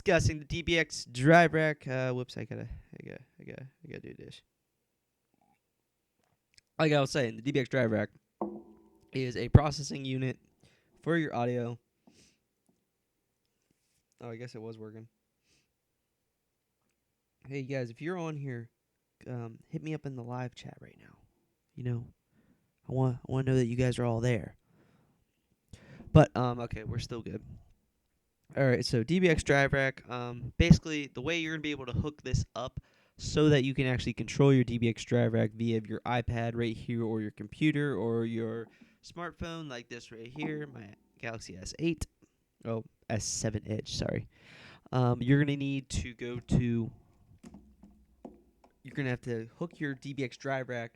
discussing the DBX driverack. Whoops, I gotta do this. Like I was saying, the DBX driverack is a processing unit for your audio. Oh, I guess it was working. Hey guys, if you're on here, hit me up in the live chat right now. You know, I want to know that you guys are all there. But okay, we're still good. All right, so DBX driverack. Basically, the way you're gonna be able to hook this up so that you can actually control your DBX driverack via your iPad right here, or your computer, or your smartphone like this right here, my Galaxy S8. Oh, S7 Edge. Sorry. You're gonna need to go to. You're gonna have to hook your DBX driverack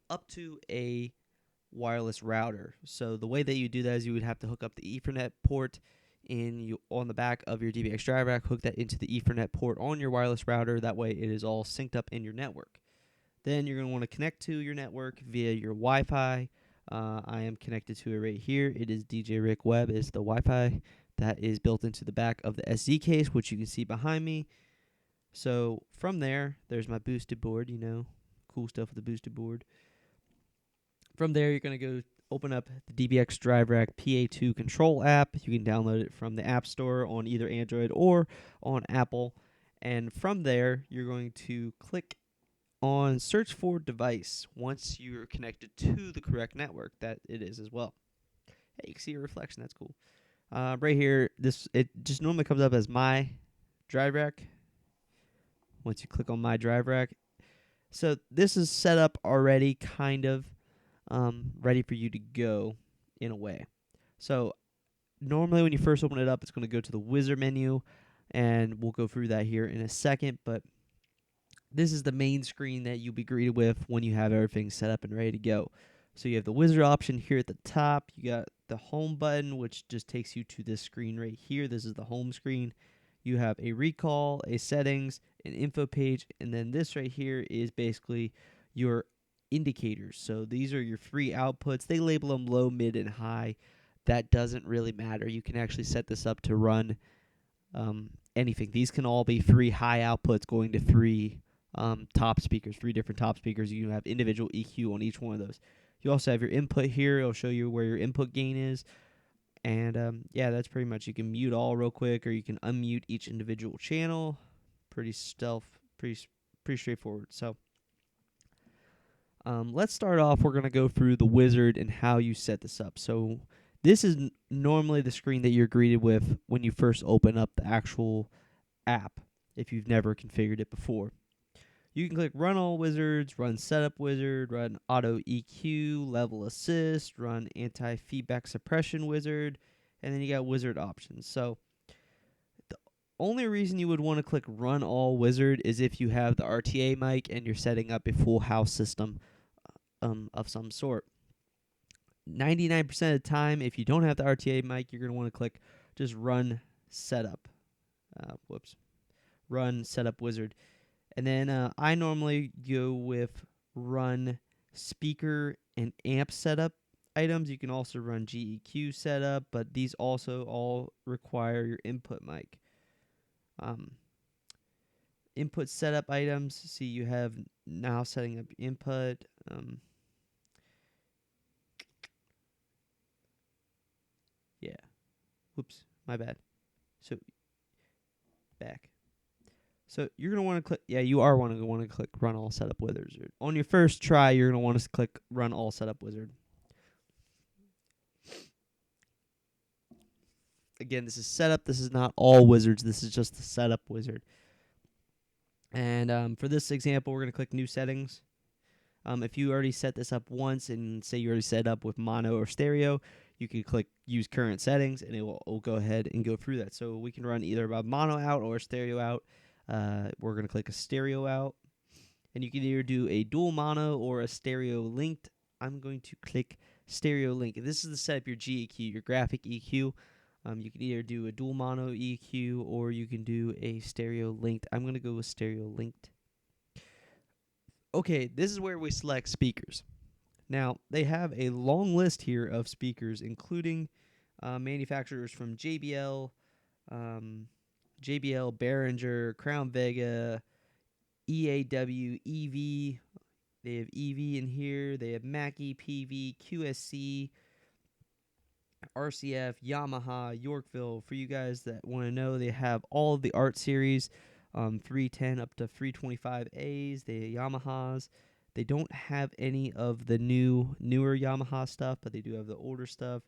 up to a wireless router. So the way that you do that is you would have to hook up the Ethernet port on the back of your DBX driverack, hook that into the Ethernet port on your wireless router. That way it is all synced up in your network. Then you're going to want to connect to your network via your Wi-Fi. I am connected to it right here. It is DJRickWeb is the Wi-Fi that is built into the back of the SD case, which you can see behind me. So from there's my boosted board, cool stuff with the boosted board. From there, you're going to go open up the DBX driverack PA2 control app. You can download it from the App Store on either Android or on Apple. And from there, you're going to click on search for device once you're connected to the correct network that it is as well. Hey, you can see a reflection. That's cool. Right here, it just normally comes up as my driverack. Once you click on my driverack. So this is set up already, kind of. Ready for you to go in a way. So normally when you first open it up, it's going to go to the wizard menu, and we'll go through that here in a second, but this is the main screen that you'll be greeted with when you have everything set up and ready to go. So you have the wizard option here at the top. You got the home button, which just takes you to this screen right here. This is the home screen. You have a recall, a settings, an info page, and then this right here is basically your indicators. So these are your free outputs. They label them low, mid, and high. That doesn't really matter. You can actually set this up to run anything. These can all be three high outputs going to three top speakers, three different top speakers. You have individual EQ on each one of those. You also have your input here. It'll show you where your input gain is. And yeah, that's pretty much. You can mute all real quick, or you can unmute each individual channel. Pretty straightforward. So let's start off. We're going to go through the wizard and how you set this up. So this is normally the screen that you're greeted with when you first open up the actual app, if you've never configured it before. You can click Run All Wizards, Run Setup Wizard, Run Auto EQ, Level Assist, Run Anti-Feedback Suppression Wizard, and then you got Wizard options. So the only reason you would want to click Run All Wizard is if you have the Rta mic and you're setting up a full house system of some sort. 99% of the time, if you don't have the Rta mic, you're going to want to click just Run Setup. Run Setup Wizard. And then I normally go with Run Speaker and Amp Setup items. You can also run GEQ Setup, but these also all require your input mic. Input setup items. See, you have now setting up input. Yeah. Whoops, my bad. So back. So you're going to want to click, you are want to click Run All Setup Wizard. On your first try, you're going to want to click Run All Setup Wizard. Again, this is setup. This is not all wizards. This is just the setup wizard. And for this example, we're going to click New Settings. If you already set this up once and say you already set up with mono or stereo, you can click Use Current Settings, and it will go ahead and go through that. So we can run either a mono out or a stereo out. We're going to click a stereo out, and you can either do a dual mono or a stereo linked. I'm going to click stereo link. This is to set up your GEQ, your graphic EQ. You can either do a dual mono EQ or you can do a stereo linked. I'm going to go with stereo linked. Okay, this is where we select speakers. Now, they have a long list here of speakers, including manufacturers from JBL, JBL, Behringer, Crown Vega, EAW, EV. They have EV in here. They have Mackie, PV, QSC, RCF, Yamaha, Yorkville. For you guys that want to know, they have all of the art series, 310 up to 325As. They have Yamahas. They don't have any of the newer Yamaha stuff, but they do have the older stuff.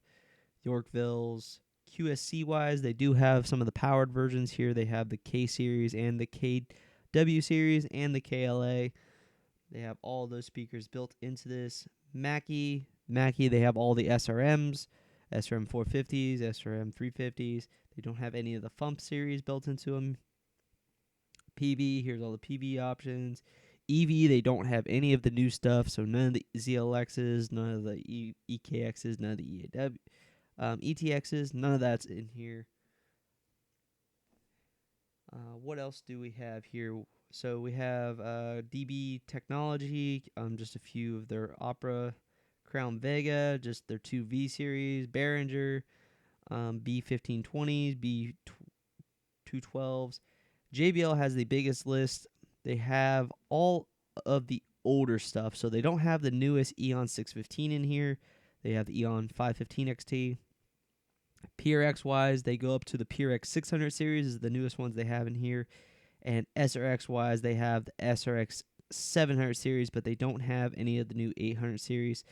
Yorkvilles. QSC wise, they do have some of the powered versions here. They have the K series and the KW series and the KLA. They have all those speakers built into this. Mackie, they have all the SRMs, SRM 450s, SRM 350s. They don't have any of the FUMP series built into them. PV, here's all the PV options. EV, they don't have any of the new stuff, so none of the ZLXs, none of the EKXs, none of the EAW. ETXs, none of that's in here. What else do we have here? So we have DB Technology, just a few of their Opera, Crown Vega, just their 2 V series, Behringer, B1520s, B212s. JBL has the biggest list. They have all of the older stuff, so they don't have the newest Eon 615 in here. They have the Eon 515 XT. PRX wise, they go up to the PRX 600 series, is the newest ones they have in here. And SRX wise, they have the SRX 700 series, but they don't have any of the new 800 series.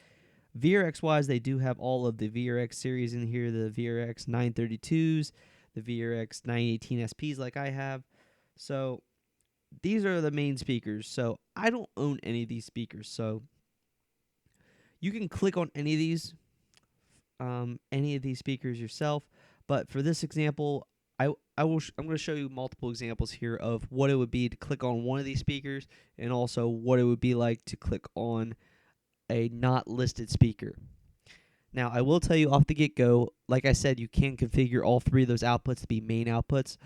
VRX wise, they do have all of the VRX series in here, the VRX 932s, the VRX 918 SPs like I have. So these are the main speakers. So I don't own any of these speakers. So you can click on any of these speakers yourself. But for this example, I'm going to show you multiple examples here of what it would be to click on one of these speakers, and also what it would be like to click on a not listed speaker. Now, I will tell you off the get-go, like I said, you can configure all 3 of those outputs to be main outputs,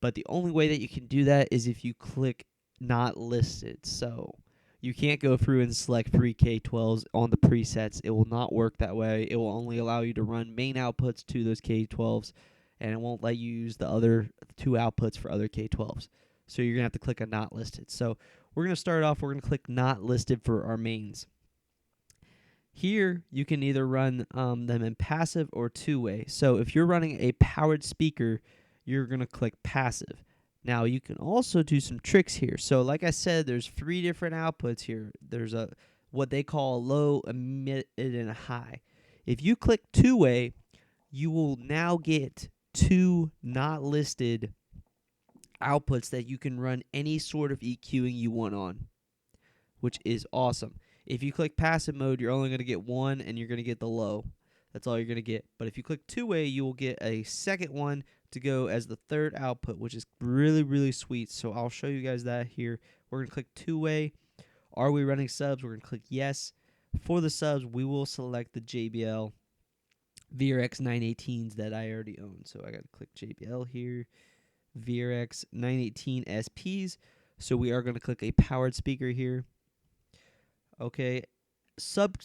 but the only way that you can do that is if you click not listed. So you can't go through and select 3 K12s on the presets. It will not work that way. It will only allow you to run main outputs to those K12s, and it won't let you use the other 2 outputs for other K12s. So you're going to have to click on not listed. So we're going to start off, we're going to click not listed for our mains. Here, you can either run them in passive or 2-way. So if you're running a powered speaker, you're going to click passive. Now, you can also do some tricks here. So like I said, there's 3 different outputs here. There's what they call a low, a mid, and a high. If you click 2-way, you will now get 2 not listed outputs that you can run any sort of EQing you want on, which is awesome. If you click passive mode, you're only going to get 1, and you're going to get the low. That's all you're going to get. But if you click 2-way, you will get a second one to go as the 3rd output, which is really, really sweet. So I'll show you guys that here. We're going to click 2-way. Are we running subs? We're going to click yes. For the subs, we will select the JBL VRX 918s that I already own. So I got to click JBL here. VRX 918 SPs. So we are going to click a powered speaker here. Okay, sub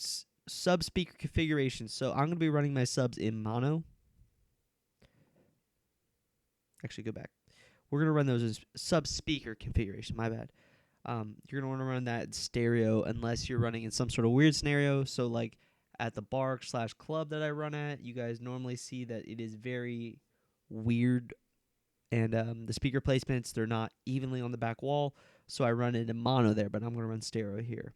speaker configuration. So I'm going to be running my subs in mono. Actually, go back. We're going to run those as sub speaker configuration. My bad. You're going to want to run that in stereo unless you're running in some sort of weird scenario. So like at the bar/club that I run at, you guys normally see that it is very weird. And the speaker placements, they're not evenly on the back wall. So I run it in mono there, but I'm going to run stereo here.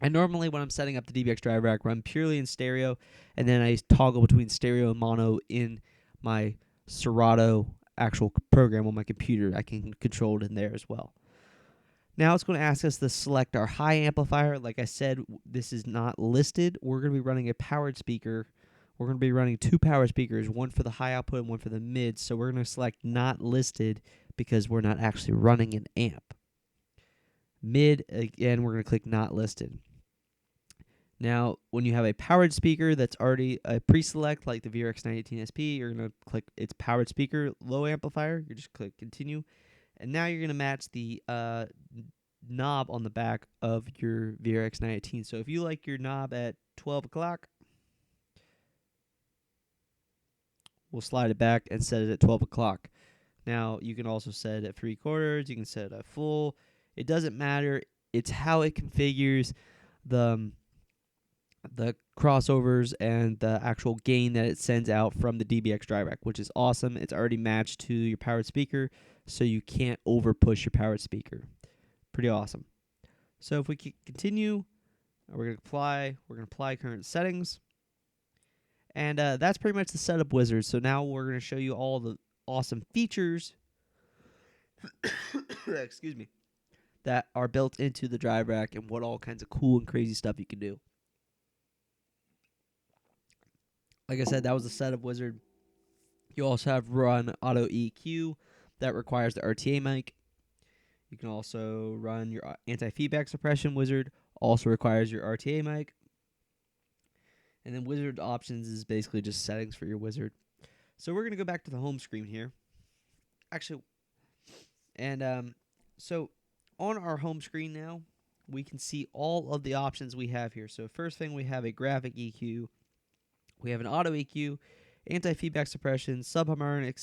And normally when I'm setting up the DBX driverack, run purely in stereo, and then I toggle between stereo and mono in my Serato actual program on my computer. I can control it in there as well. Now it's going to ask us to select our high amplifier. Like I said, this is not listed. We're going to be running a powered speaker. We're going to be running 2 power speakers, one for the high output and one for the mid. So we're going to select not listed because we're not actually running an amp. Mid, again, we're going to click not listed. Now, when you have a powered speaker that's already a pre-select, like the VRX 918 SP, you're going to click its powered speaker low amplifier. You just click continue. And now you're going to match the knob on the back of your VRX 918. So if you like your knob at 12 o'clock, we'll slide it back and set it at 12 o'clock. Now, you can also set it at 3/4. You can set it at full. It doesn't matter. It's how it configures the crossovers and the actual gain that it sends out from the DBX driverack, which is awesome. It's already matched to your powered speaker, so you can't over push your powered speaker. Pretty awesome. So if we continue, we're gonna apply current settings, and that's pretty much the setup wizard. So now we're gonna show you all the awesome features excuse me, that are built into the driverack and what all kinds of cool and crazy stuff you can do. Like I said, that was the setup wizard. You also have run auto EQ that requires the Rta Mic. You can also run your anti-feedback suppression wizard, also requires your Rta Mic. And then wizard options is basically just settings for your wizard. So we're going to go back to the home screen here. Actually, and so on our home screen now, we can see all of the options we have here. So first thing, we have a graphic EQ. We have an auto EQ, anti-feedback suppression, subharmonic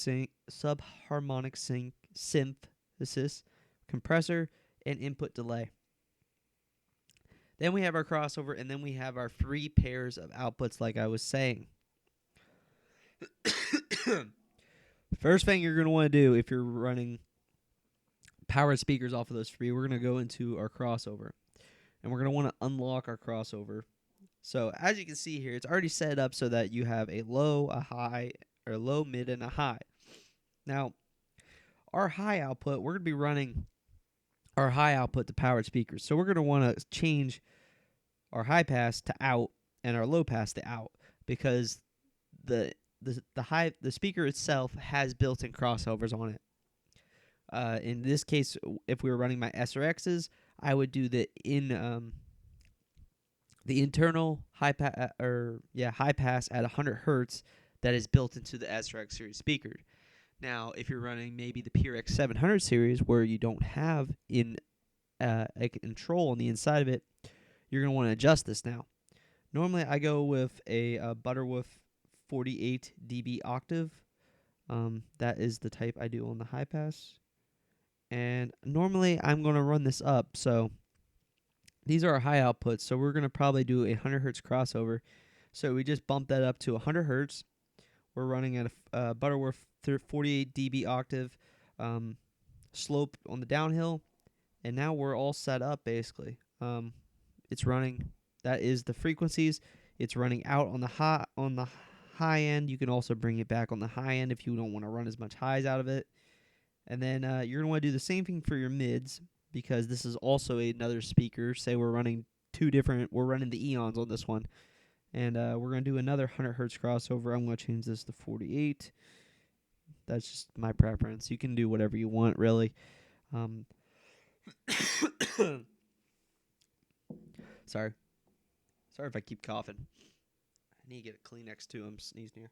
synthesis, compressor, and input delay. Then we have our crossover, and then we have our 3 pairs of outputs like I was saying. First thing you're going to want to do if you're running powered speakers off of those 3, we're going to go into our crossover. And we're going to want to unlock our crossover. So as you can see here, it's already set up so that you have a low, a high, or low, mid, and a high. Now, our high output, we're going to be running our high output to powered speakers. So we're going to want to change our high pass to out and our low pass to out, because the speaker itself has built-in crossovers on it. In this case, if we were running my SRXs, I would do the internal high pass at 100 hertz that is built into the SRX series speaker. Now, if you're running maybe the PRX 700 series where you don't have a control on the inside of it, you're going to want to adjust this now. Normally, I go with a Butterwolf 48 dB octave. That is the type I do on the high pass. And normally, I'm going to run this up. So these are our high outputs. So we're going to probably do a 100 hertz crossover. So we just bump that up to 100 hertz. We're running at a Butterworth 48 dB octave slope on the downhill, and now we're all set up basically. It's running. That is the frequencies. It's running out on the high end. You can also bring it back on the high end if you don't want to run as much highs out of it. And then you're gonna want to do the same thing for your mids, because this is also another speaker. Say we're running we're running the eons on this one. And we're going to do another 100 hertz crossover. I'm going to change this to 48. That's just my preference. You can do whatever you want, really. Sorry if I keep coughing. I need to get a Kleenex too. I'm sneezing here.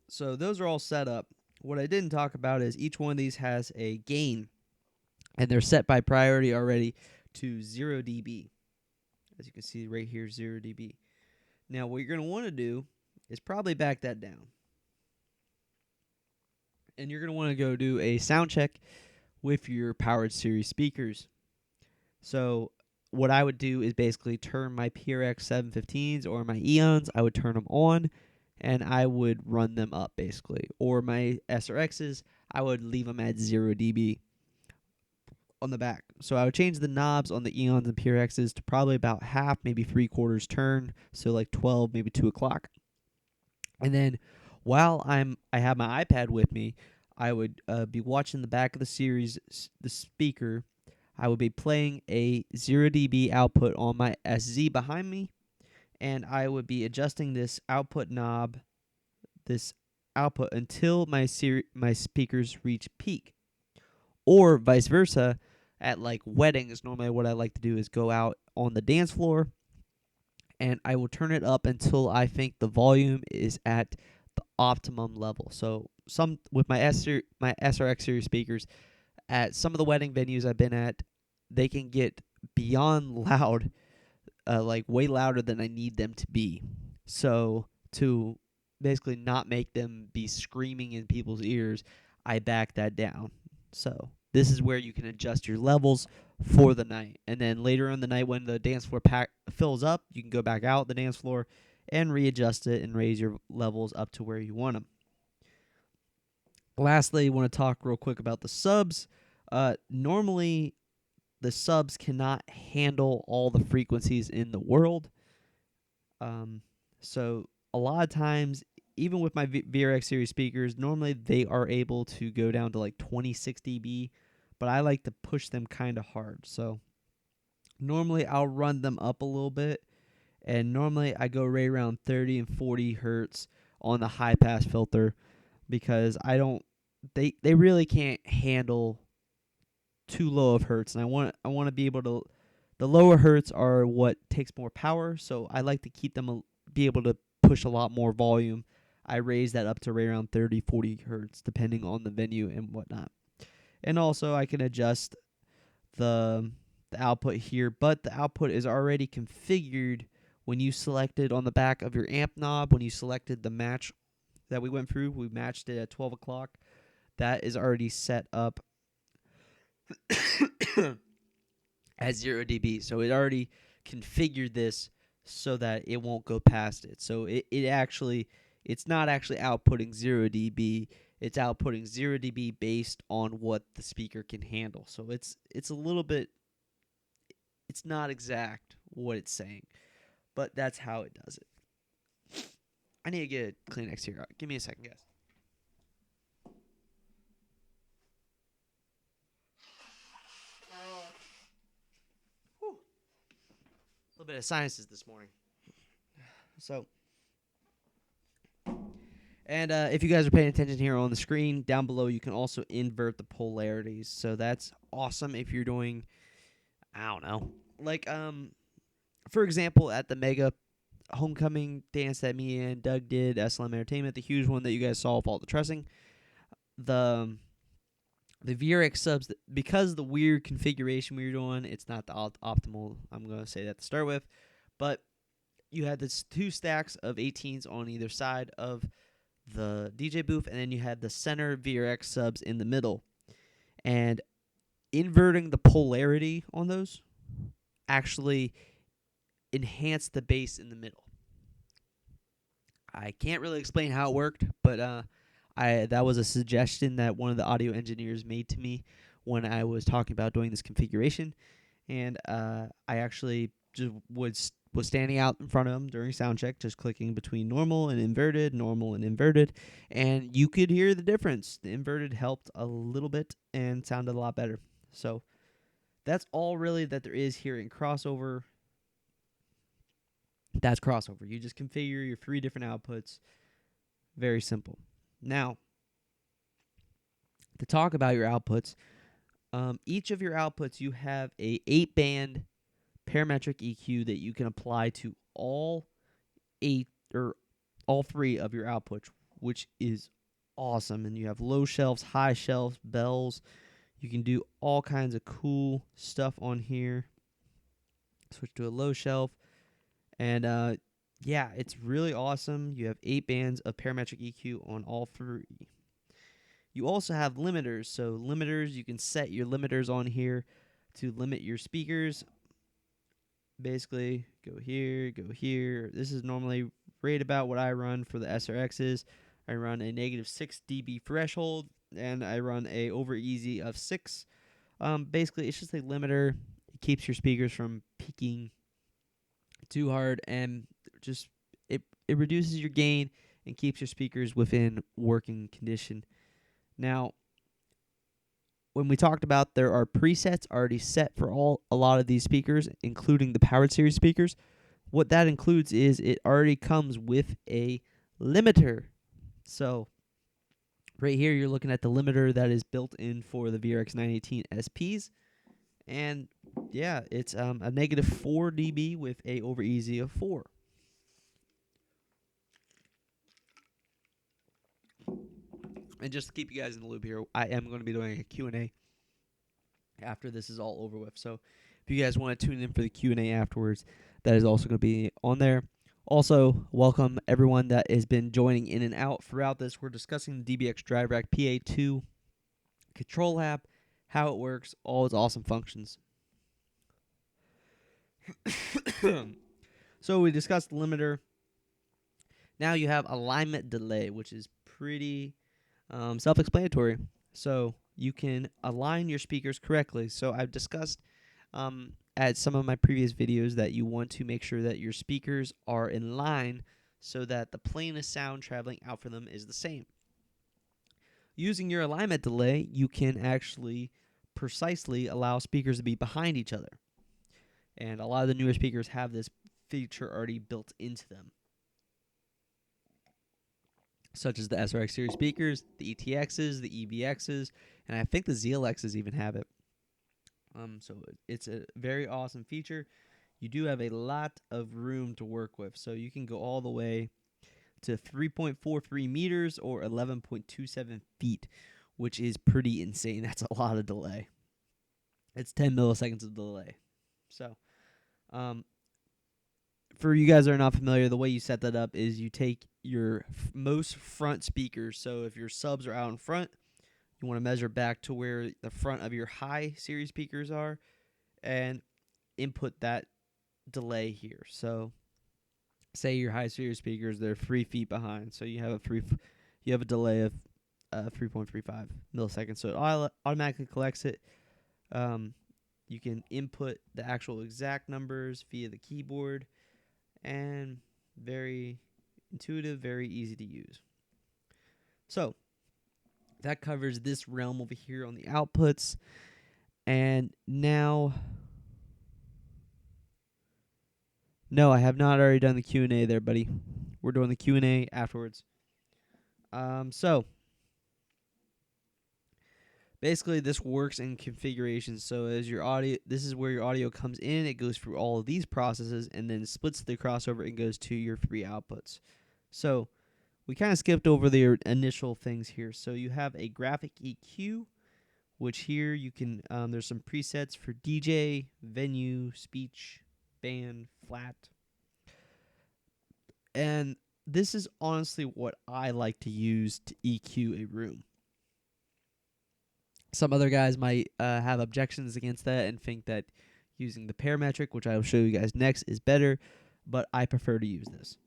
So those are all set up. What I didn't talk about is each one of these has a gain. And they're set by priority already to 0 dB. As you can see right here, 0 dB. Now, what you're going to want to do is probably back that down. And you're going to want to go do a sound check with your powered series speakers. So what I would do is basically turn my PRX 715s or my Eons, I would turn them on, and I would run them up basically. Or my SRXs, I would leave them at 0 dB. On the back. So I would change the knobs on the Eons and PRXs to probably about half, maybe 3/4 turn, so like 12, maybe 2 o'clock. And then while I have my iPad with me, I would be watching the back of the series, the speaker. I would be playing a 0 dB output on my SZ behind me, and I would be adjusting this output knob, this output, until my speakers reach peak. Or vice versa. At like weddings, normally what I like to do is go out on the dance floor, and I will turn it up until I think the volume is at the optimum level. So with my SRX series speakers, at some of the wedding venues I've been at, they can get beyond loud, like way louder than I need them to be. So to basically not make them be screaming in people's ears, I back that down. So this is where you can adjust your levels for the night. And then later in the night when the dance floor fills up, you can go back out the dance floor and readjust it and raise your levels up to where you want them. Lastly, I want to talk real quick about the subs. Normally, the subs cannot handle all the frequencies in the world. So a lot of times, even with my VRX series speakers, normally they are able to go down to like 26 dB, but I like to push them kind of hard. So normally I'll run them up a little bit, and normally I go right around 30 and 40 hertz on the high pass filter, because they really can't handle too low of hertz, and I want to be able to. The lower hertz are what takes more power, so I like to keep them be able to push a lot more volume. I raise that up to right around 30, 40 hertz, depending on the venue and whatnot. And also, I can adjust the output here, but the output is already configured when you selected on the back of your amp knob. When you selected the match that we went through, we matched it at 12 o'clock. That is already set up at 0 dB. So it already configured this so that it won't go past it. So it's not actually outputting 0 dB. It's outputting 0 dB based on what the speaker can handle. So it's a little bit, it's not exact what it's saying, but that's how it does it. I need to get a Kleenex here. Give me a second, guys. Whew. A little bit of sinuses this morning. So, and if you guys are paying attention here on the screen, down below you can also invert the polarities. So that's awesome if you're doing, I don't know, like for example, at the Mega Homecoming dance that me and Doug did, SLM Entertainment, the huge one that you guys saw with all the trussing, the VRX subs, because of the weird configuration we were doing, it's not the optimal. I'm going to say that to start with, but you had this 2 stacks of 18s on either side of the DJ booth, and then you had the center VRX subs in the middle. And inverting the polarity on those actually enhanced the bass in the middle. I can't really explain how it worked, but that was a suggestion that one of the audio engineers made to me when I was talking about doing this configuration, and I actually just was standing out in front of him during sound check, just clicking between normal and inverted, and you could hear the difference. The inverted helped a little bit and sounded a lot better. So that's all really that there is here in crossover. That's crossover. You just configure your 3 different outputs. Very simple. Now, to talk about your outputs, each of your outputs, you have a 8-band parametric EQ that you can apply to all 3 of your outputs, which is awesome. And you have low shelves, high shelves, bells. You can do all kinds of cool stuff on here. Switch to a low shelf. And yeah, it's really awesome. You have 8 bands of parametric EQ on all 3. You also have limiters. So limiters, you can set your limiters on here to limit your speakers. Basically, go here, go here. This is normally right about what I run for the SRXs. I run a negative 6 dB threshold, and I run a over easy of 6. Basically, it's just a limiter. It keeps your speakers from peaking too hard, and just it reduces your gain and keeps your speakers within working condition. Now, when we talked about there are presets already set for a lot of these speakers, including the powered series speakers, what that includes is it already comes with a limiter. So right here you're looking at the limiter that is built in for the VRX 918 SPs. And yeah, it's a negative 4 dB with a over easy of 4. And just to keep you guys in the loop here, I am going to be doing a Q&A after this is all over with. So if you guys want to tune in for the Q&A afterwards, that is also going to be on there. Also, welcome everyone that has been joining in and out throughout this. We're discussing the DBX DriveRack PA2 control app, how it works, all its awesome functions. So we discussed the limiter. Now you have alignment delay, which is pretty self-explanatory. So you can align your speakers correctly. So I've discussed at some of my previous videos that you want to make sure that your speakers are in line so that the plane of sound traveling out from them is the same. Using your alignment delay, you can actually precisely allow speakers to be behind each other. And a lot of the newer speakers have this feature already built into them, such as the SRX series speakers, the ETXs, the EBXs, and I think the ZLXs even have it. So it's a very awesome feature. You do have a lot of room to work with, so you can go all the way to 3.43 meters or 11.27 feet, which is pretty insane. That's a lot of delay. It's 10 milliseconds of delay. So, for you guys that are not familiar, the way you set that up is you take your most front speakers. So if your subs are out in front, you want to measure back to where the front of your high series speakers are and input that delay here. So say your high series speakers, they're 3 feet behind. So you have a delay of 3.35 milliseconds. So it automatically collects it. You can input the actual exact numbers via the keyboard, and very intuitive, very easy to use. So that covers this realm over here on the outputs. And now, no, I have not already done the Q&A there, buddy. We're doing the Q&A afterwards. So basically this works in configurations. So as your audio, this is where your audio comes in. It goes through all of these processes and then splits the crossover and goes to your 3 outputs. So we kind of skipped over the initial things here. So you have a graphic EQ, which here you can, there's some presets for DJ, venue, speech, band, flat. And this is honestly what I like to use to EQ a room. Some other guys might have objections against that and think that using the parametric, which I will show you guys next, is better, but I prefer to use this.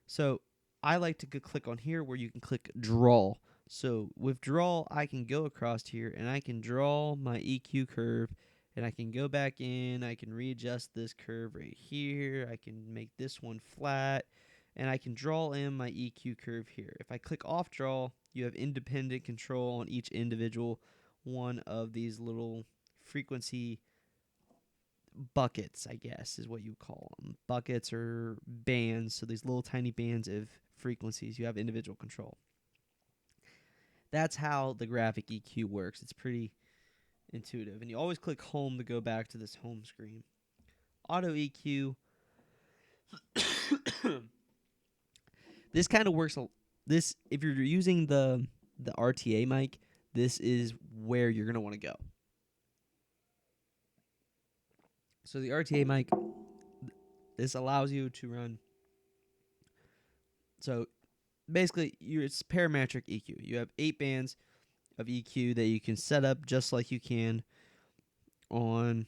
So I like to click on here where you can click draw. So with draw, I can go across here and I can draw my EQ curve, and I can go back in, I can readjust this curve right here, I can make this one flat, and I can draw in my EQ curve here. If I click off draw, you have independent control on each individual one of these little frequency buckets, I guess is what you call them. Buckets or bands, so these little tiny bands of frequencies. You have individual control. That's how the graphic EQ works. It's pretty intuitive. And you always click home to go back to this home screen. Auto EQ. This kind of works. This, if you're using the Rta mic, this is where you're going to want to go. So the Rta mic, this allows you to run. So basically, it's parametric EQ. You have 8 bands of EQ that you can set up just like you can on.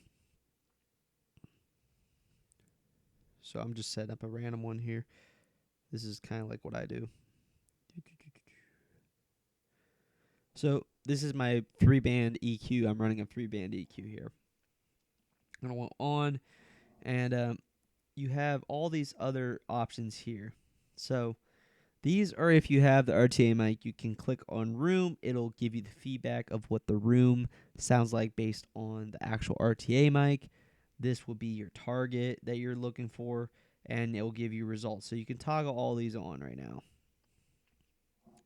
So I'm just setting up a random one here. This is kind of like what I do. So this is my 3-band EQ. I'm running a 3-band EQ here. I'm going to go on, and you have all these other options here. So these are if you have the Rta mic, you can click on room. It'll give you the feedback of what the room sounds like based on the actual Rta mic. This will be your target that you're looking for, and it will give you results. So you can toggle all these on right now.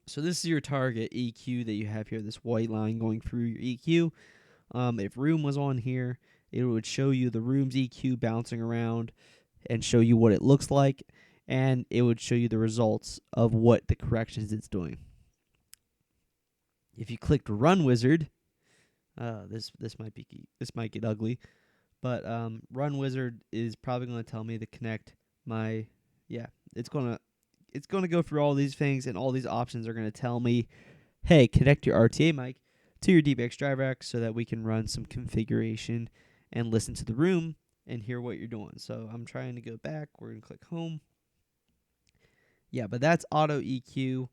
So this is your target EQ that you have here, this white line going through your EQ. If room was on here, it would show you the room's EQ bouncing around and show you what it looks like, and it would show you the results of what the corrections it's doing. If you clicked Run Wizard, this might get ugly, but Run Wizard is probably going to tell me to connect my yeah, it's gonna go through all these things, and all these options are gonna tell me, hey, connect your RTA mic to your DBX drive rack so that we can run some configuration and listen to the room and hear what you're doing. So I'm trying to go back. We're gonna click home. Yeah, but that's auto EQ.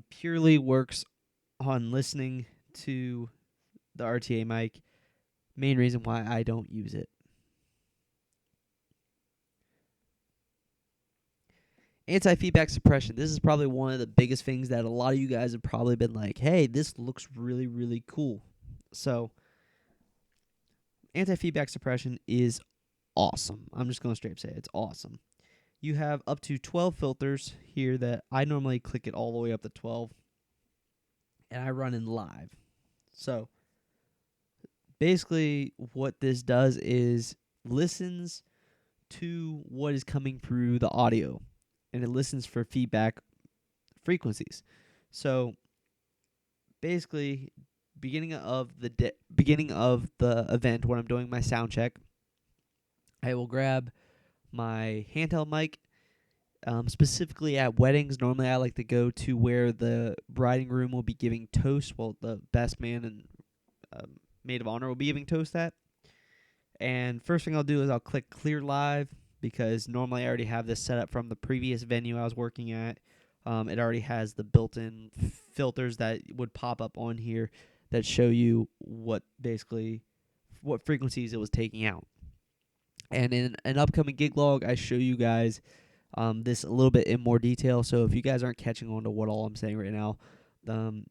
Purely works on listening to the RTA mic. Main reason why I don't use it. Anti-feedback suppression. This is probably one of the biggest things that a lot of you guys have probably been like, hey, this looks really, really cool. So anti-feedback suppression is awesome. I'm just going to straight up say it. It's awesome. You have up to 12 filters here that I normally click it all the way up to 12. And I run in live. So basically what this does is listens to what is coming through the audio. And it listens for feedback frequencies. So basically, beginning of the event when I'm doing my sound check, I will grab my handheld mic. Specifically at weddings, normally I like to go to where the bride and groom will be giving toast. Well, the best man and maid of honor will be giving toast at. And first thing I'll do is I'll click clear live, because normally I already have this set up from the previous venue I was working at. It already has the built-in filters that would pop up on here that show you what frequencies it was taking out. And in an upcoming gig log, I show you guys this a little bit in more detail. So if you guys aren't catching on to what all I'm saying right now,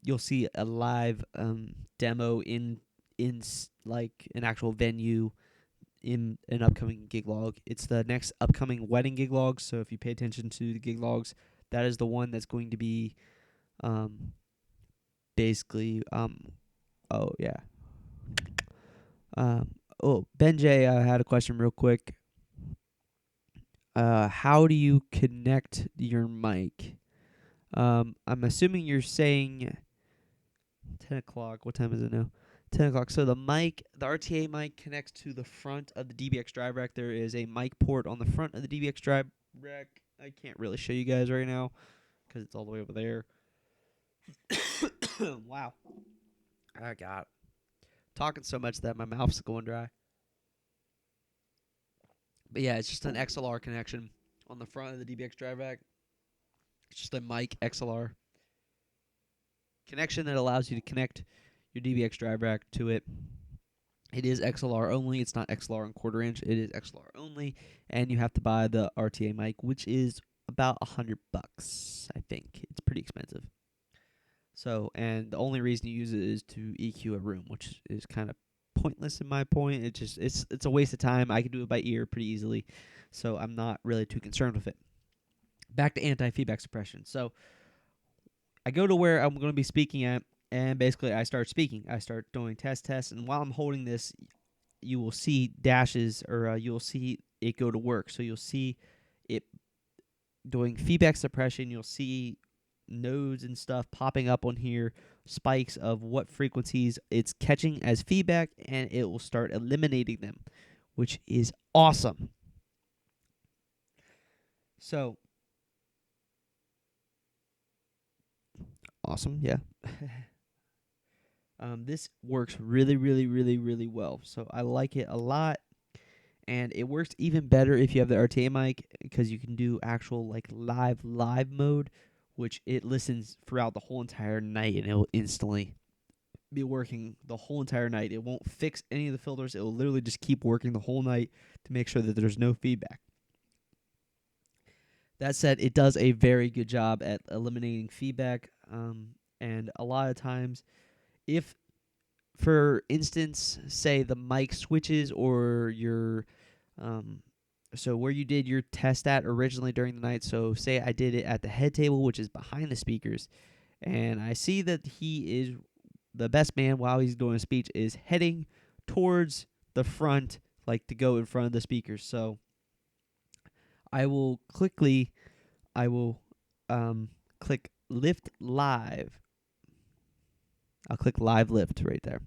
you'll see a live demo in like an actual venue in an upcoming gig log. It's the next upcoming wedding gig log, so if you pay attention to the gig logs, that is the one that's going to be basically oh yeah. Ben J had a question real quick. How do you connect your mic? I'm assuming you're saying 10 o'clock. What time is it now? 10 o'clock. So the RTA mic connects to the front of the DBX drive rack. There is a mic port on the front of the DBX drive rack. I can't really show you guys right now because it's all the way over there. Wow. I got talking so much that my mouth's going dry. But yeah, it's just an XLR connection on the front of the DBX drive rack. It's just a mic XLR connection that allows you to connect your DBX drive rack to it. It is XLR only. It's not XLR and quarter inch. It is XLR only, and you have to buy the RTA mic, which is about $100. I think it's pretty expensive. So, and the only reason you use it is to EQ a room, which is kind of pointless in my point. It's a waste of time. I can do it by ear pretty easily, so I'm not really too concerned with it. Back to anti-feedback suppression. So I go to where I'm going to be speaking at, and basically I start speaking. I start doing tests, and while I'm holding this, you will see dashes, or you'll see it go to work. So you'll see it doing feedback suppression. You'll see nodes and stuff popping up on here, spikes of what frequencies it's catching as feedback, and it will start eliminating them, which is awesome. So awesome, yeah. This works really, really, really, really well. So I like it a lot. And it works even better if you have the RTA mic, because you can do actual like live mode, which it listens throughout the whole entire night, and it will instantly be working the whole entire night. It won't fix any of the filters. It will literally just keep working the whole night to make sure that there's no feedback. That said, it does a very good job at eliminating feedback. And a lot of times, if, for instance, say the mic switches, or your so where you did your test at originally during the night, so say I did it at the head table, which is behind the speakers, and I see that he is the best man while he's doing a speech is heading towards the front, like to go in front of the speakers. So I will click lift live. I'll click live lift right there.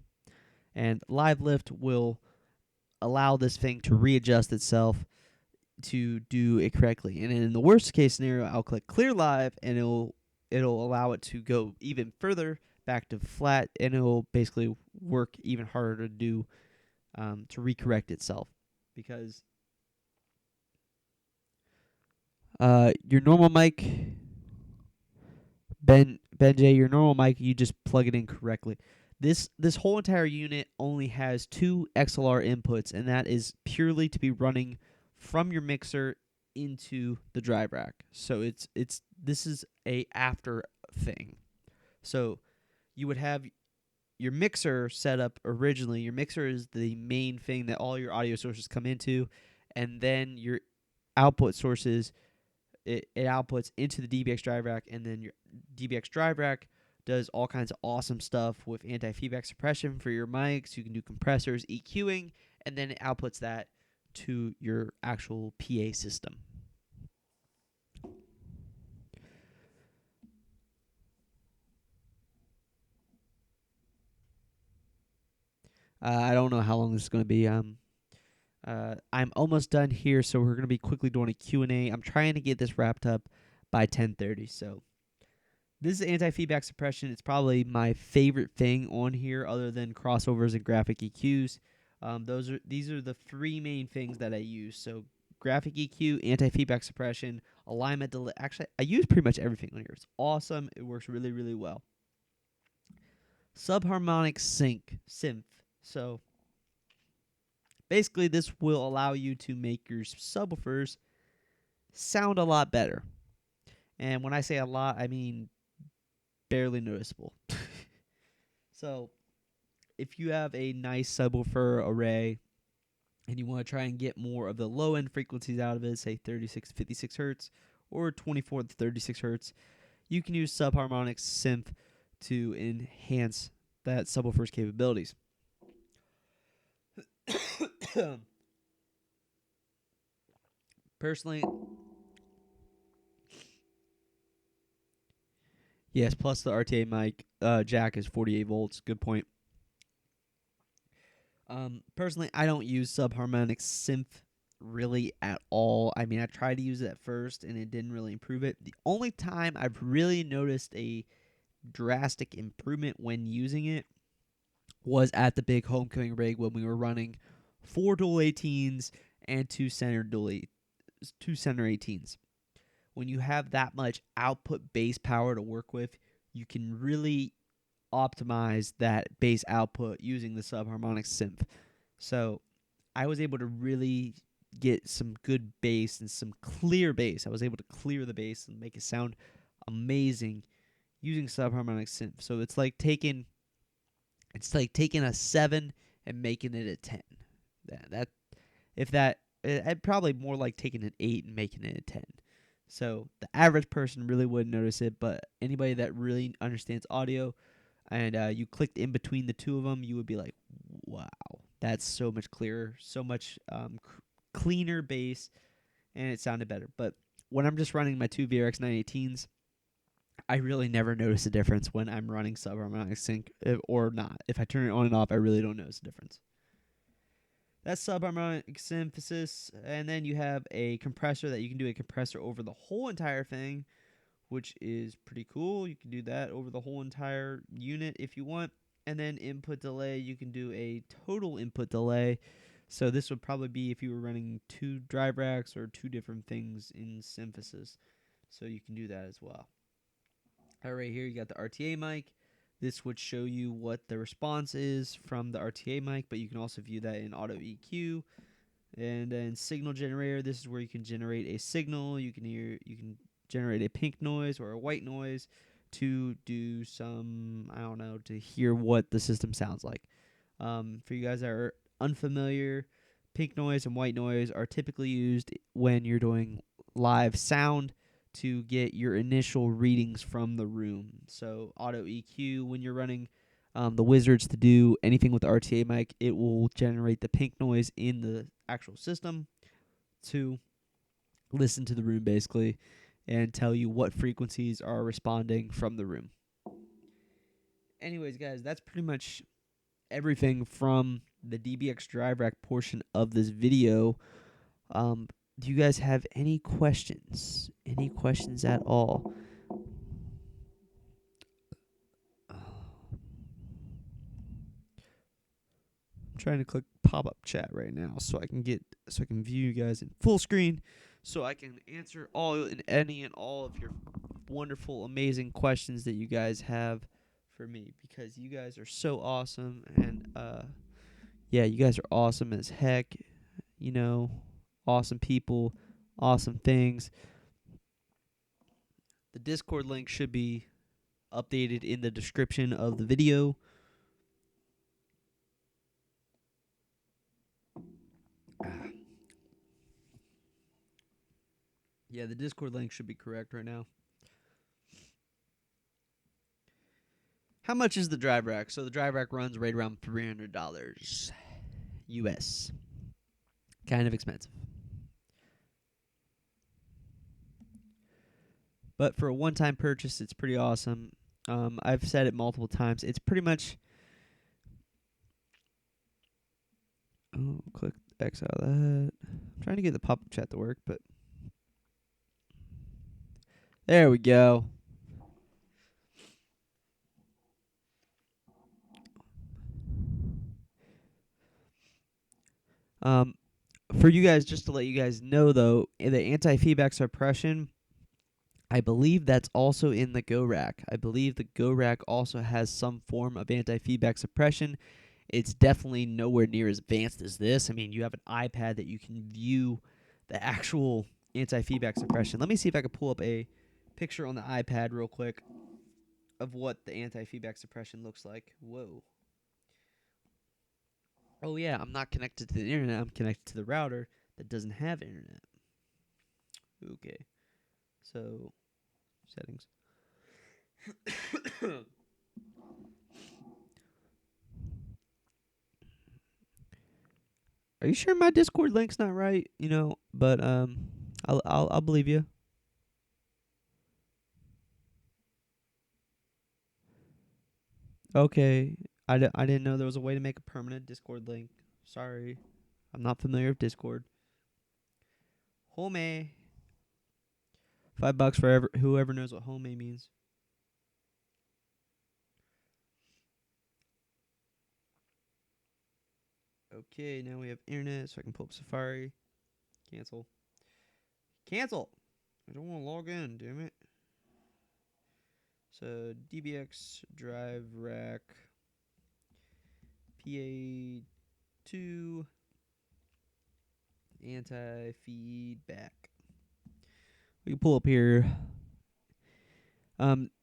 And live lift will allow this thing to readjust itself to do it correctly. And in the worst case scenario, I'll click clear live, and it'll allow it to go even further back to flat, and it'll basically work even harder to do to recorrect itself, because your normal mic, Benjay, your normal mic, you just plug it in correctly. This whole entire unit only has 2 XLR inputs, and that is purely to be running from your mixer into the drive rack. So this is a after thing. So you would have your mixer set up originally. Your mixer is the main thing that all your audio sources come into, and then your output sources, it outputs into the DBX drive rack, and then your DBX drive rack does all kinds of awesome stuff with anti-feedback suppression for your mics. You can do compressors, EQing, and then it outputs that to your actual PA system. I don't know how long this is going to be. I'm almost done here, so we're going to be quickly doing a Q&A. I'm trying to get this wrapped up by 10:30. So this is anti-feedback suppression. It's probably my favorite thing on here, other than crossovers and graphic EQs. These are the 3 main things that I use. So graphic EQ, anti-feedback suppression, alignment delay. Actually, I use pretty much everything on here. It's awesome. It works really, really well. Subharmonics synth. So basically, this will allow you to make your subwoofers sound a lot better. And when I say a lot, I mean barely noticeable. So if you have a nice subwoofer array and you want to try and get more of the low end frequencies out of it, say 36 to 56 hertz or 24 to 36 hertz, you can use Subharmonics synth to enhance that subwoofer's capabilities. Personally, yes, plus the Rta Mic jack is 48 volts. Good point. Personally, I don't use Subharmonics synth really at all. I mean, I tried to use it at first, and it didn't really improve it. The only time I've really noticed a drastic improvement when using it was at the big homecoming rig when we were running 4 dual 18s and 2 center 18s. When you have that much output bass power to work with, you can really optimize that bass output using the Subharmonics synth. So I was able to really get some good bass and some clear bass. I was able to clear the bass and make it sound amazing using Subharmonics synth. So it's like taking a 7 and making it a 10. I'd probably more like taking an 8 and making it a 10. So the average person really wouldn't notice it, but anybody that really understands audio and you clicked in between the two of them, you would be like, wow, that's so much clearer, so much cleaner bass, and it sounded better. But when I'm just running my 2 VRX 918s, I really never notice a difference when I'm running Subharmonic sync or not. If I turn it on and off, I really don't notice a difference. That's Subharmonic synthesis, and then you have a compressor that you can do a compressor over the whole entire thing, which is pretty cool. You can do that over the whole entire unit if you want. And then input delay, you can do a total input delay. So this would probably be if you were running 2 drive racks or 2 different things in synthesis. So you can do that as well. All right, here you got the Rta mic. This would show you what the response is from the Rta mic, but you can also view that in auto EQ. And then signal generator, this is where you can generate a signal. You can generate a pink noise or a white noise to do some, I don't know, to hear what the system sounds like. For you guys that are unfamiliar, pink noise and white noise are typically used when you're doing live sound to get your initial readings from the room. So auto EQ, when you're running the wizards to do anything with the Rta mic, it will generate the pink noise in the actual system to listen to the room basically and tell you what frequencies are responding from the room. Anyways, guys, that's pretty much everything from the DBX drive rack portion of this video. do you guys have any questions? Any questions at all? I'm trying to click pop-up chat right now so I can view you guys in full screen, so I can answer any and all of your wonderful, amazing questions that you guys have for me, because you guys are so awesome, and yeah, you guys are awesome as heck. You know, awesome people, awesome things. The Discord link should be updated in the description of the video. Yeah, the Discord link should be correct right now. How much is the drive rack? So the drive rack runs right around $300 US. Kind of expensive. But for a one-time purchase, it's pretty awesome. I've said it multiple times. It's pretty much... Oh, click X out of that. I'm trying to get the pop-up chat to work, but... There we go. For you guys, just to let you guys know, though, the anti-feedback suppression, I believe that's also in the Go rack. I believe the Go rack also has some form of anti-feedback suppression. It's definitely nowhere near as advanced as this. I mean, you have an iPad that you can view the actual anti-feedback suppression. Let me see if I can pull up a picture on the iPad real quick of what the anti-feedback suppression looks like. Whoa. Oh, yeah, I'm not connected to the internet. I'm connected to the router that doesn't have internet. Okay. So, settings. Are you sure my Discord link's not right? You know, but I'll believe you. Okay, I didn't know there was a way to make a permanent Discord link. Sorry, I'm not familiar with Discord. Home, $5 for whoever knows what home means. Okay, now we have internet, so I can pull up Safari. Cancel. Cancel. I don't want to log in, damn it. So DBX drive rack PA2 anti-feedback. We can pull up here.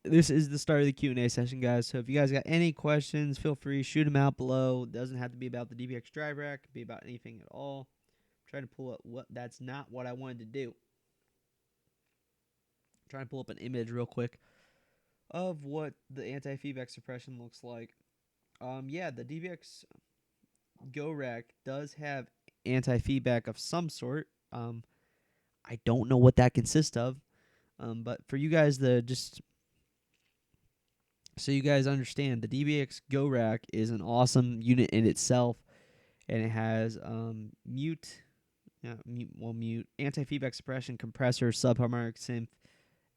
This is the start of the Q&A session, guys. So if you guys got any questions, feel free, shoot them out below. It doesn't have to be about the DBX drive rack. It could be about anything at all. I'm trying to pull up that's not what I wanted to do. I'm trying to pull up an image real quick of what the anti-feedback suppression looks like. Yeah, the DBX Go rack does have anti-feedback of some sort. I don't know what that consists of. But for you guys, so you guys understand, the DBX Go rack is an awesome unit in itself, and it has mute, anti-feedback suppression, compressor, subharmonic, synth,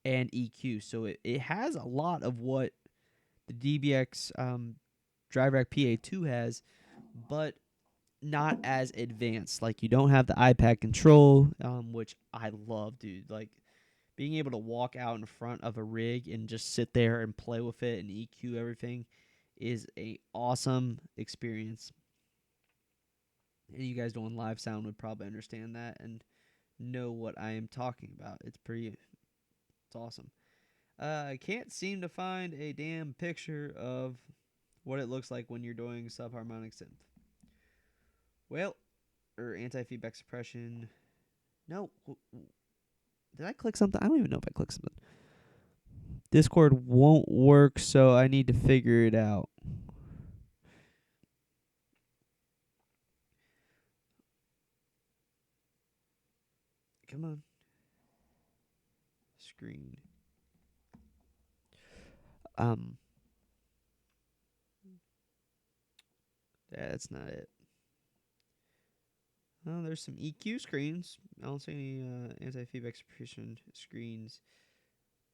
and EQ. So it has a lot of what the DBX DriveRack PA2 has, but not as advanced. Like, you don't have the iPad control, which I love, dude. Like, being able to walk out in front of a rig and just sit there and play with it and EQ everything is a awesome experience. And you guys doing live sound would probably understand that and know what I am talking about. It's awesome. I can't seem to find a damn picture of what it looks like when you're doing subharmonic synth. Well, or anti-feedback suppression. No. Did I click something? I don't even know if I clicked something. Discord won't work, so I need to figure it out. Come on. Screen. That's not it. Oh, there's some EQ screens. I don't see any anti-feedback suppression screens.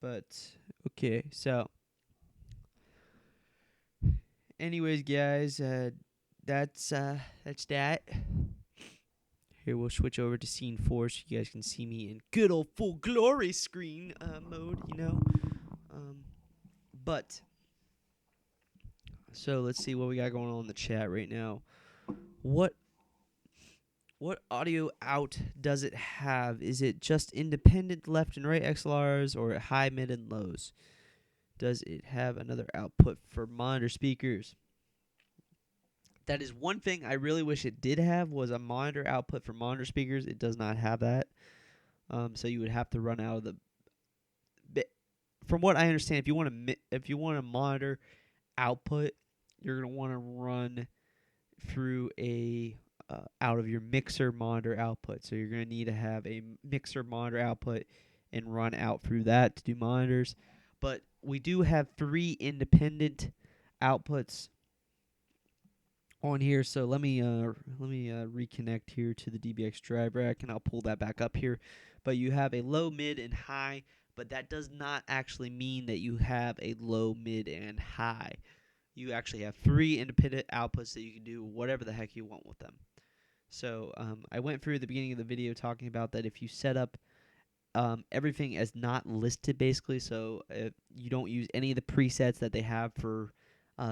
But okay, so anyways, guys, that's that. Here we'll switch over to scene 4 so you guys can see me in good old full glory screen mode, you know. But so let's see what we got going on in the chat right now. What audio out does it have? Is it just independent left and right XLRs or high, mid, and lows? Does it have another output for monitor speakers? That is one thing I really wish it did have, was a monitor output for monitor speakers. It does not have that. So you would have to run out of the. From what I understand, if you want a monitor output, you're gonna want to run through a out of your mixer monitor output. So you're gonna need to have a mixer monitor output and run out through that to do monitors. But we do have 3 independent outputs on here, so let me reconnect here to the DBX drive rack, and I'll pull that back up here. But you have a low, mid, and high, but that does not actually mean that you have a low, mid, and high. You actually have 3 independent outputs that you can do whatever the heck you want with them. So I went through at the beginning of the video talking about that if you set up everything as not listed, basically, so if you don't use any of the presets that they have for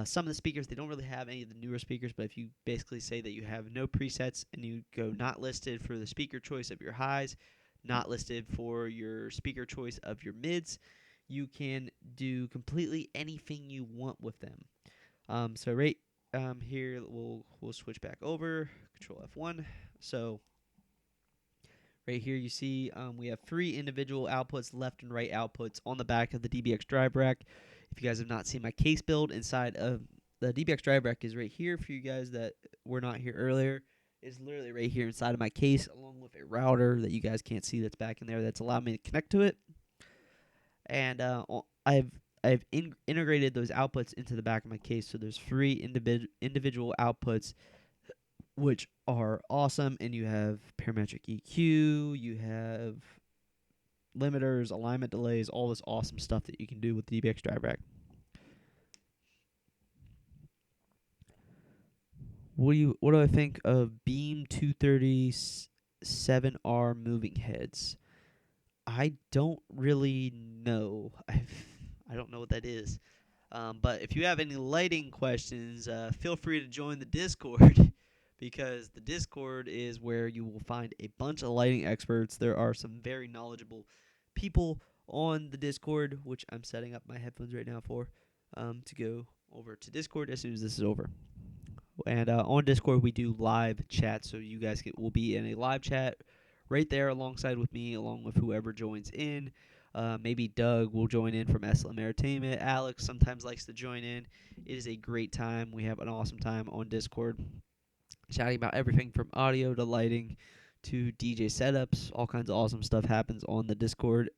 some of the speakers. They don't really have any of the newer speakers, but if you basically say that you have no presets and you go not listed for the speaker choice of your highs, not listed for your speaker choice of your mids, you can do completely anything you want with them. So right here, we'll switch back over, Control F1. So right here you see we have 3 individual outputs, left and right outputs on the back of the DBX drive rack. If you guys have not seen my case build inside of the DBX drive rack is right here for you guys that were not here earlier. It's literally right here inside of my case, along with a router that you guys can't see that's back in there that's allowed me to connect to it. And I've integrated those outputs into the back of my case, so there's 3 individual outputs, which are awesome. And you have parametric EQ, you have limiters, alignment delays, all this awesome stuff that you can do with the DBX drive rack. What do I think of Beam 237R moving heads? I don't really know. I don't know what that is. But if you have any lighting questions, feel free to join the Discord because the Discord is where you will find a bunch of lighting experts. There are some very knowledgeable people on the Discord, which I'm setting up my headphones right now for, to go over to Discord as soon as this is over. And on Discord, we do live chat, so you guys will be in a live chat right there alongside with me, along with whoever joins in. Maybe Doug will join in from SLM Entertainment. Alex sometimes likes to join in. It is a great time. We have an awesome time on Discord, chatting about everything from audio to lighting to DJ setups. All kinds of awesome stuff happens on the Discord.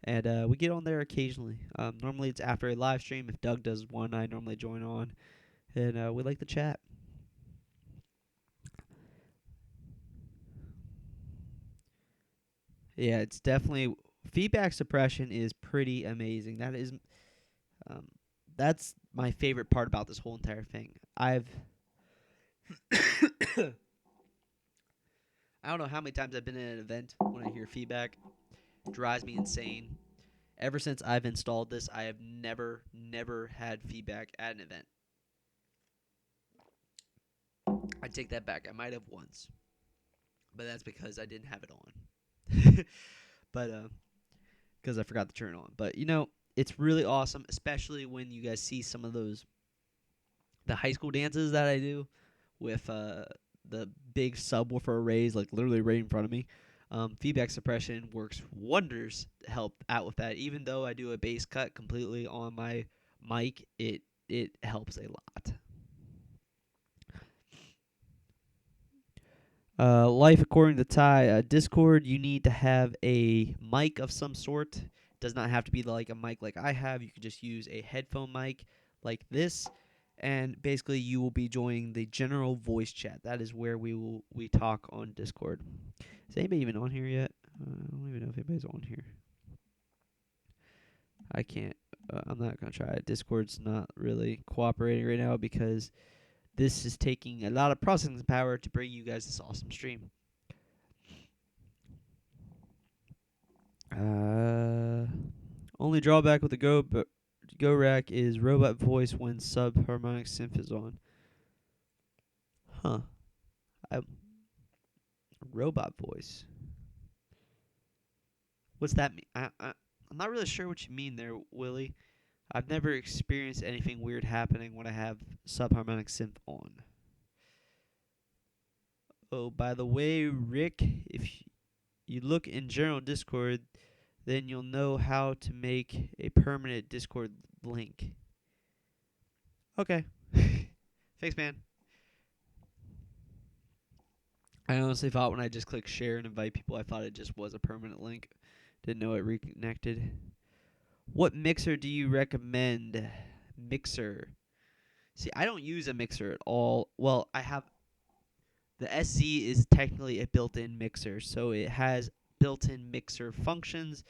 And we get on there occasionally. Normally it's after a live stream. If Doug does one, I normally join on. And we like to chat. Yeah, it's definitely feedback suppression is pretty amazing. That's my favorite part about this whole entire thing. I don't know how many times I've been in an event when I hear feedback. It drives me insane. Ever since I've installed this, I have never had feedback at an event. I take that back. I might have once, but that's because I didn't have it on. But because I forgot to turn it on. But it's really awesome, especially when you guys see some of the high school dances that I do with the big subwoofer arrays, like literally right in front of me. Feedback suppression works wonders to help out with that. Even though I do a bass cut completely on my mic, it helps a lot. Life according to Ty, Discord, you need to have a mic of some sort. It does not have to be like a mic like I have. You could just use a headphone mic like this, and basically you will be joining the general voice chat. That is where we talk on Discord. Is anybody even on here yet? I don't even know if anybody's on here. I can't. I'm not gonna try it. Discord's not really cooperating right now because this is taking a lot of processing power to bring you guys this awesome stream. Only drawback with the Go rack is robot voice when Subharmonics Synth is on. Huh. Robot voice. What's that mean? I'm not really sure what you mean there, Willie. I've never experienced anything weird happening when I have Subharmonic Synth on. Oh, by the way, Rick, if you look in general Discord, then you'll know how to make a permanent Discord link. Okay. Thanks, man. I honestly thought when I just clicked share and invite people, I thought it just was a permanent link. Didn't know it reconnected. What mixer do you recommend? Mixer. See, I don't use a mixer at all. Well, I have... The SZ is technically a built-in mixer, so it has built-in mixer functions.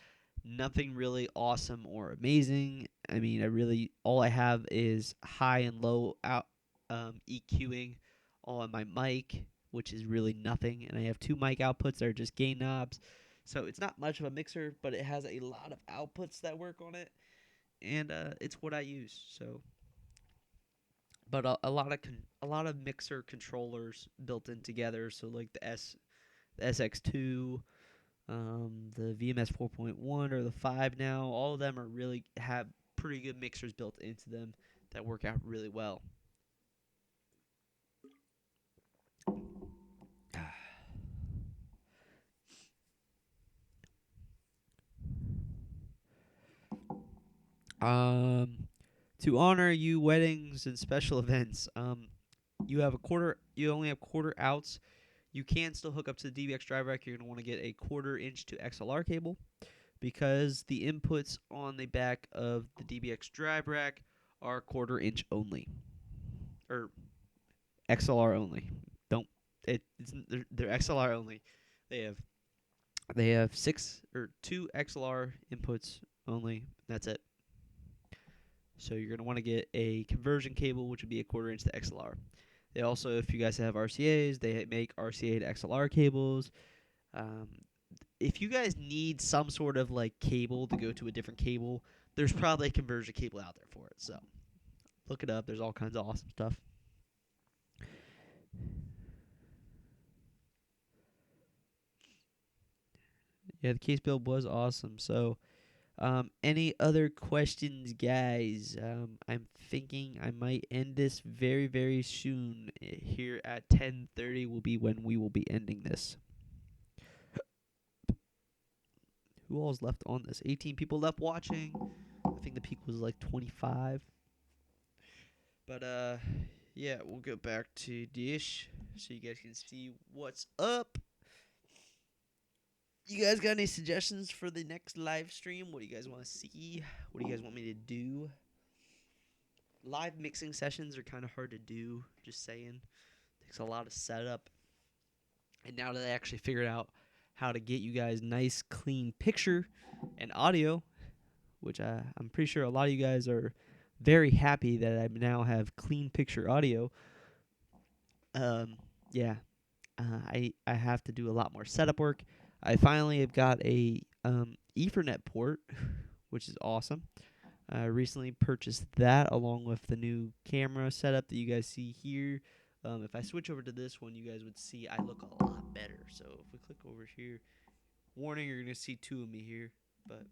Nothing really awesome or amazing. I mean, all I have is high and low out EQing on my mic, which is really nothing. And I have 2 mic outputs that are just gain knobs. So it's not much of a mixer, but it has a lot of outputs that work on it. And it's what I use. So, but a lot of mixer controllers built in together. So like the SX2, the VMS 4.1 or the 5 now, all of them are really have pretty good mixers built into them that work out really well. To honor you weddings and special events, you only have quarter outs. You can still hook up to the DBX driverack. You're going to want to get a 1/4 inch to XLR cable because the inputs on the back of the DBX driverack are 1/4 inch only. Or XLR only. They're XLR only. They have 2 XLR inputs only. That's it. So you're going to want to get a conversion cable, which would be a 1/4 inch to XLR. They also, if you guys have RCAs, they make RCA to XLR cables. If you guys need some sort of like cable to go to a different cable, there's probably a conversion cable out there for it. So look it up. There's all kinds of awesome stuff. Yeah, the case build was awesome. So, any other questions, guys? I'm thinking I might end this very, very soon. Here at 10:30 will be when we will be ending this. Who all's left on this? 18 people left watching. I think the peak was like 25. But, yeah, we'll go back to Dish so you guys can see what's up. You guys got any suggestions for the next live stream? What do you guys want to see? What do you guys want me to do? Live mixing sessions are kind of hard to do, just saying. Takes a lot of setup. And now that I actually figured out how to get you guys nice, clean picture and audio, which I'm pretty sure a lot of you guys are very happy that I now have clean picture audio. Yeah. I have to do a lot more setup work. I finally have got a Ethernet port, which is awesome. I recently purchased that along with the new camera setup that you guys see here. If I switch over to this one, you guys would see I look a lot better. So if we click over here, warning, you're going to see 2 of me here. But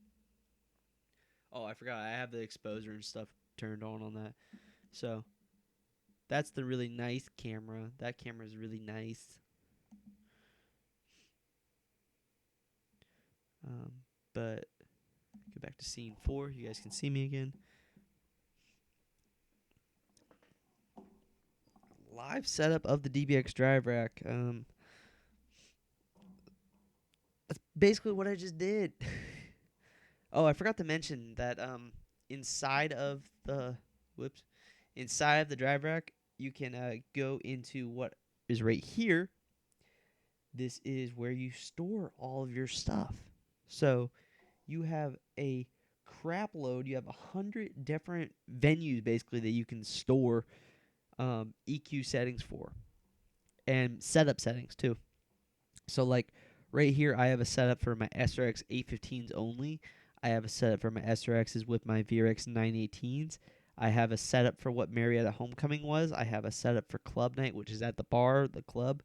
oh, I forgot. I have the exposure and stuff turned on that. So that's the really nice camera. That camera is really nice. But go back to scene 4. You guys can see me again. Live setup of the DBX drive rack. That's basically what I just did. Oh, I forgot to mention that inside of the Inside of the drive rack, you can go into what is right here. This is where you store all of your stuff. So you have a crap load. You have 100 different venues basically that you can store EQ settings for, and setup settings too. So like right here, I have a setup for my SRX 815s only. I have a setup for my SRXs with my VRX 918s. I have a setup for what Marietta Homecoming was. I have a setup for Club Night, which is at the bar, the club.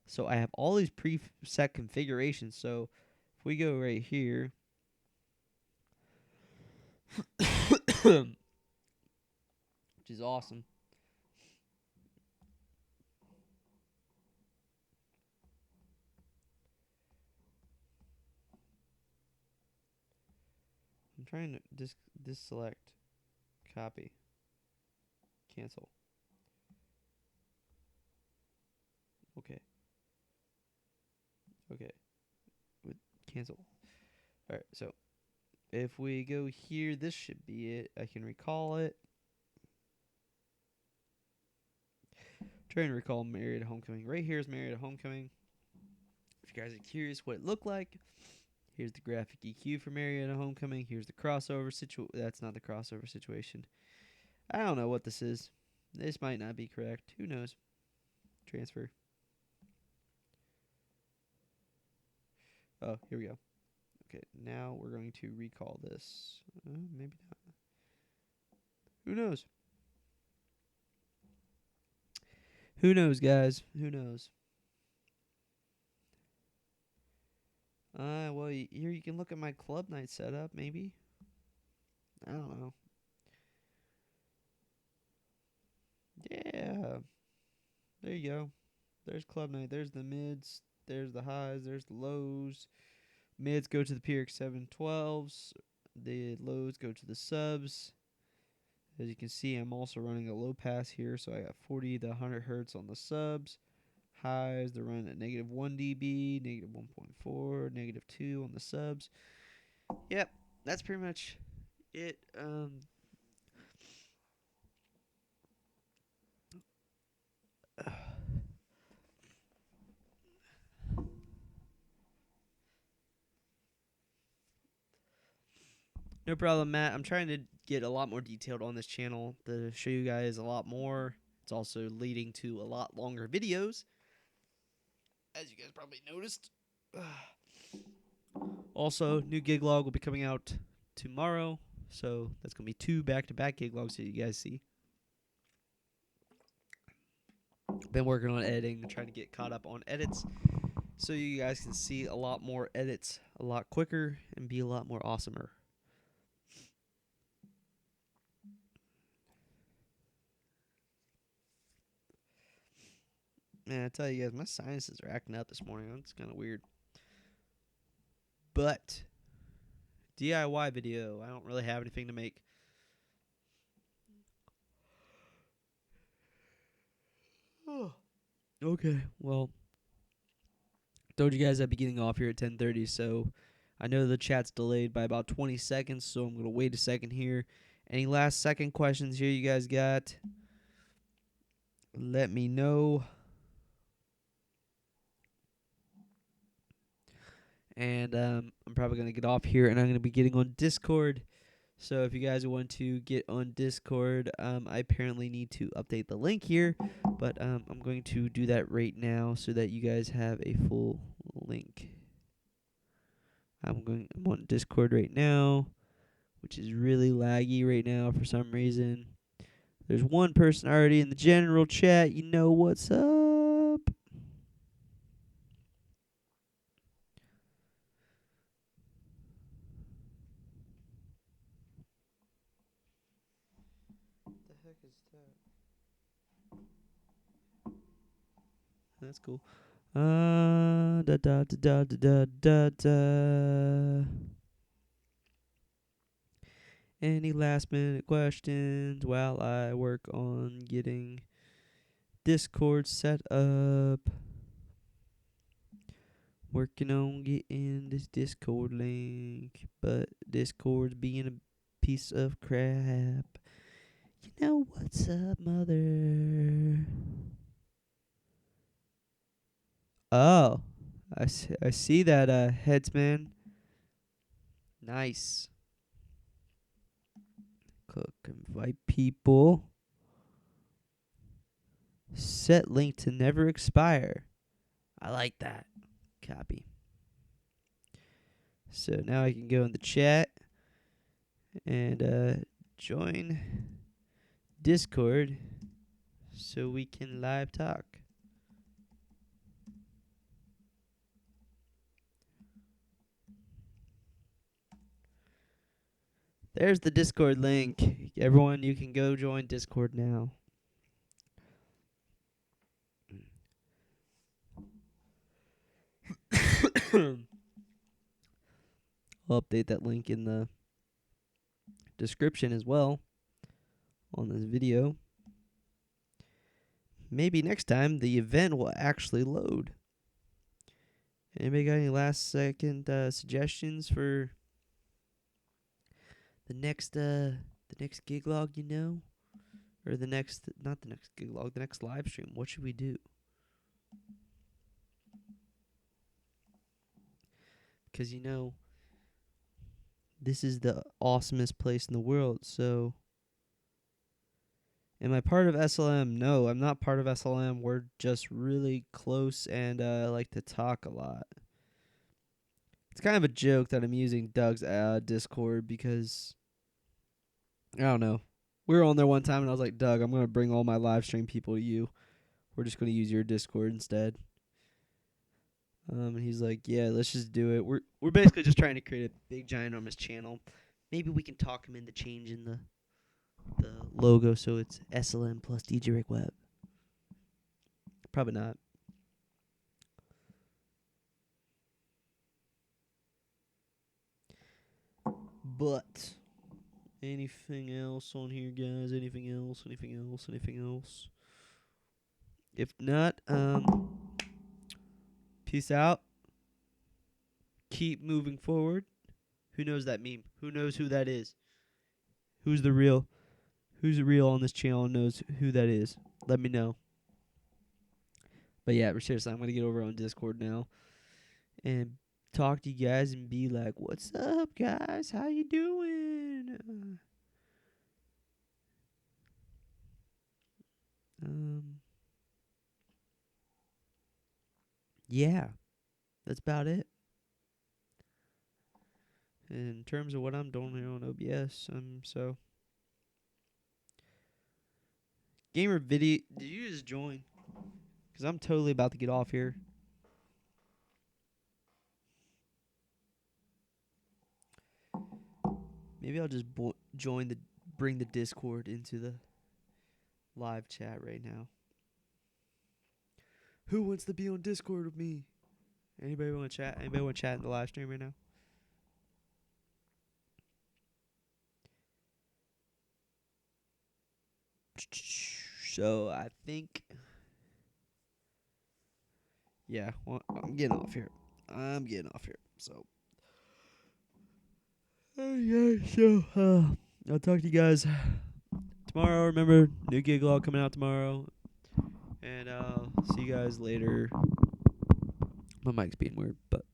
So I have all these preset configurations. So if we go right here, which is awesome. I'm trying to deselect, copy, cancel. Okay. Okay. With cancel. Alright, so if we go here, this should be it. I can recall it. Trying to recall Marietta Homecoming. Right here is Marietta Homecoming. If you guys are curious what it looked like, here's the graphic EQ for Marietta Homecoming. Here's the crossover situation. That's not the crossover situation. I don't know what this is. This might not be correct. Who knows? Transfer. Oh, here we go. Okay, now we're going to recall this. Maybe not. Who knows? Who knows, guys? Who knows? Well, here you can look at my club night setup, maybe. I don't know. Yeah. There you go. There's club night. There's the mids. There's the highs. There's the lows. Mids go to the PRX 712s. The lows go to the subs. As you can see, I'm also running a low pass here, so I got 40 to 100 hertz on the subs. Highs, they're running at negative 1 dB, negative 1.4, negative 2 on the subs. Yep, that's pretty much it. No problem, Matt. I'm trying to get a lot more detailed on this channel to show you guys a lot more. It's also leading to a lot longer videos, as you guys probably noticed. Also, new gig log will be coming out tomorrow, so that's going to be 2 back-to-back gig logs that you guys see. Been working on editing and trying to get caught up on edits so you guys can see a lot more edits a lot quicker and be a lot more awesomer. Man, I tell you guys, my sinuses are acting up this morning. It's kind of weird. But DIY video, I don't really have anything to make. Oh. Okay, well, told you guys I'd be getting off here at 10:30, so I know the chat's delayed by about 20 seconds, so I'm going to wait a second here. Any last second questions here you guys got? Let me know. And I'm probably going to get off here, and I'm going to be getting on Discord. So if you guys want to get on Discord, I apparently need to update the link here, but I'm going to do that right now so that you guys have a full link. I'm on Discord right now, which is really laggy right now for some reason. There's one person already in the general chat. You know what's up. What the heck is that? That's cool. Da da da da da da da. Any last minute questions while I work on getting Discord set up? Working on getting this Discord link, but Discord's being a piece of crap. You know what's What's up, mother? Oh, I see that, headsman. Nice. Click invite people. Set link to never expire. I like that. Copy. So now I can go in the chat and join Discord so we can live talk. There's the Discord link. Everyone, you can go join Discord now. I'll update that link in the description as well on this video. Maybe next time the event will actually load. Anybody got any last second suggestions for the next gig log, you know? Or the next, not the next gig log, the next live stream. What should we do? Because, you know, this is the awesomest place in the world, so... Am I part of SLM? No, I'm not part of SLM. We're just really close and like to talk a lot. It's kind of a joke that I'm using Doug's Discord because... I don't know. We were on there one time and I was like, Doug, I'm going to bring all my live stream people to you. We're just going to use your Discord instead. And he's like, yeah, let's just do it. We're basically just trying to create a big, ginormous channel. Maybe we can talk him into changing the logo so it's SLM plus DJRickWeb. Probably not. But anything else on here, guys? Anything else? Anything else? Anything else? If not, peace out. Keep moving forward. Who knows that meme? Who knows who that is? Who's the real on this channel and knows who that is? Let me know. But yeah, seriously, I'm going to get over on Discord now and talk to you guys and be like, what's up, guys? How you doing? Yeah, that's about it. In terms of what I'm doing here on OBS, so... Gamer Video, did you just join? Because I'm totally about to get off here. Maybe I'll just bring the Discord into the live chat right now. Who wants to be on Discord with me? Anybody want to chat? Anybody want to chat in the live stream right now? So I think, yeah, well, I'm getting off here. So, I'll talk to you guys tomorrow. Remember, new gig log coming out tomorrow, and see you guys later. My mic's being weird, but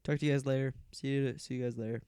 talk to you guys later. See you guys later.